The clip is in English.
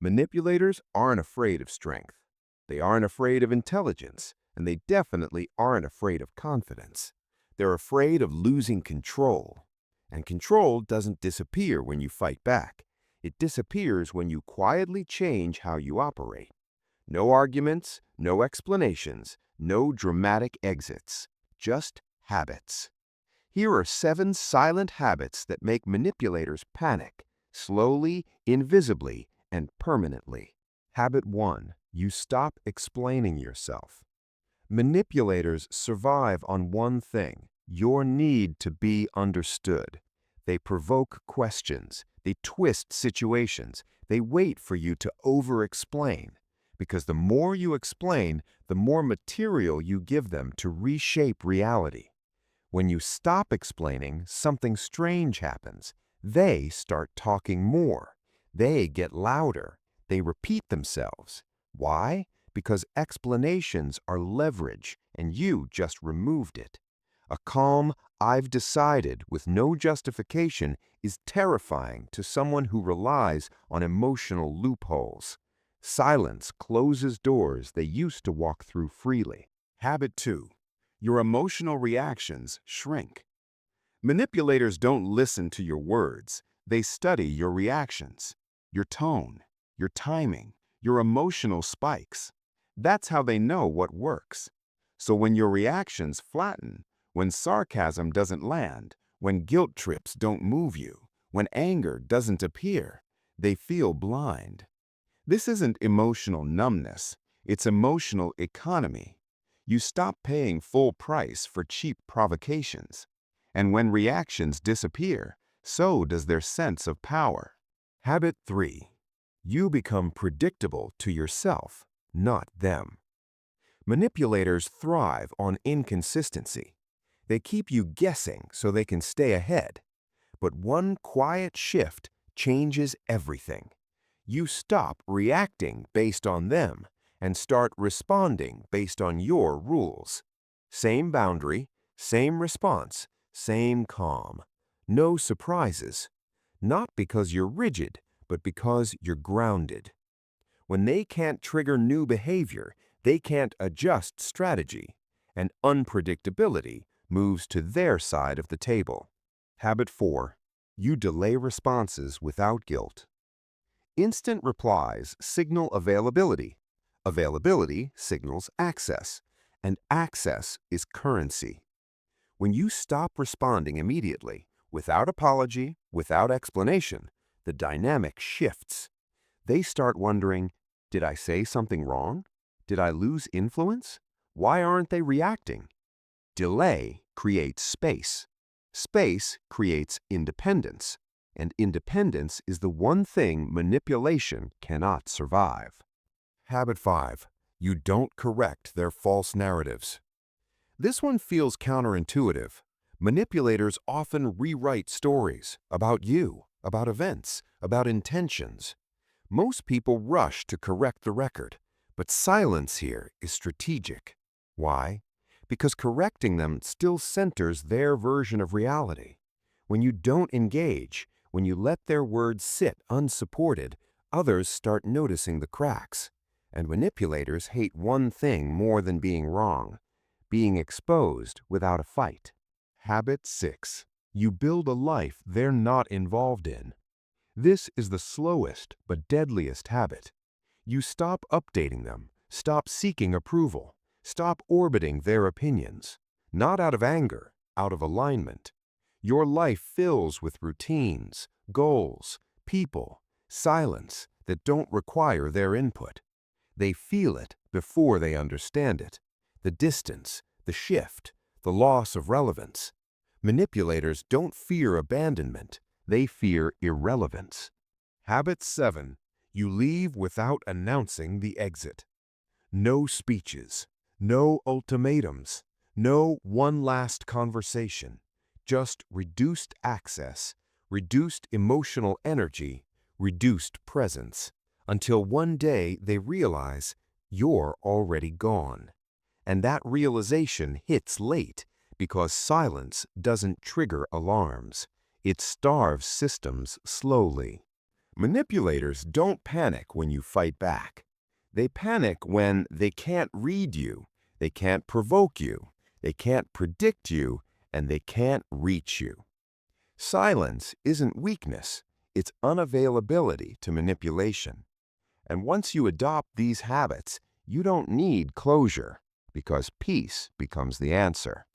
Manipulators aren't afraid of strength. They aren't afraid of intelligence, and they definitely aren't afraid of confidence. They're afraid of losing control. And control doesn't disappear when you fight back. It disappears when you quietly change how you operate. No arguments, no explanations, no dramatic exits, just habits. Here are 7 silent habits that make manipulators panic, slowly, invisibly, and permanently. Habit 1. You stop explaining yourself. Manipulators survive on one thing: your need to be understood. They provoke questions. They twist situations. They wait for you to over-explain. Because the more you explain, the more material you give them to reshape reality. When you stop explaining, something strange happens. They start talking more. They get louder. They repeat themselves. Why? Because explanations are leverage, and you just removed it. A calm, "I've decided" with no justification is terrifying to someone who relies on emotional loopholes. Silence closes doors they used to walk through freely. Habit 2. Your emotional reactions shrink. Manipulators don't listen to your words. They study your reactions, your tone, your timing, your emotional spikes. That's how they know what works. So when your reactions flatten, when sarcasm doesn't land, when guilt trips don't move you, when anger doesn't appear, they feel blind. This isn't emotional numbness. It's emotional economy. You stop paying full price for cheap provocations. And when reactions disappear, so does their sense of power. Habit 3. You become predictable to yourself, not them. Manipulators thrive on inconsistency. They keep you guessing so they can stay ahead. But one quiet shift changes everything. You stop reacting based on them and start responding based on your rules. Same boundary, same response, same calm. No surprises. Not because you're rigid, but because you're grounded. When they can't trigger new behavior, they can't adjust strategy, and unpredictability moves to their side of the table. Habit 4. You delay responses without guilt. Instant replies signal availability. Availability signals access, and access is currency. When you stop responding immediately, without apology, without explanation, the dynamic shifts. They start wondering, did I say something wrong? Did I lose influence? Why aren't they reacting? Delay creates space. Space creates independence. And independence is the one thing manipulation cannot survive. Habit 5. You don't correct their false narratives. This one feels counterintuitive. Manipulators often rewrite stories about you, about events, about intentions. Most people rush to correct the record, but silence here is strategic. Why? Because correcting them still centers their version of reality. When you don't engage, when you let their words sit unsupported, others start noticing the cracks. And manipulators hate one thing more than being wrong: being exposed without a fight. Habit 6. You build a life they're not involved in. This is the slowest but deadliest habit. You stop updating them, stop seeking approval, stop orbiting their opinions. Not out of anger, out of alignment. Your life fills with routines, goals, people, silence that don't require their input. They feel it before they understand it. The distance, the shift, the loss of relevance. Manipulators don't fear abandonment. They fear irrelevance. Habit 7. You leave without announcing the exit. No speeches, no ultimatums, no one last conversation. Just reduced access, reduced emotional energy, reduced presence, until one day they realize you're already gone. And that realization hits late because silence doesn't trigger alarms. It starves systems slowly. Manipulators don't panic when you fight back. They panic when they can't read you, they can't provoke you, they can't predict you, and they can't reach you. Silence isn't weakness, it's unavailability to manipulation. And once you adopt these habits, you don't need closure, because peace becomes the answer.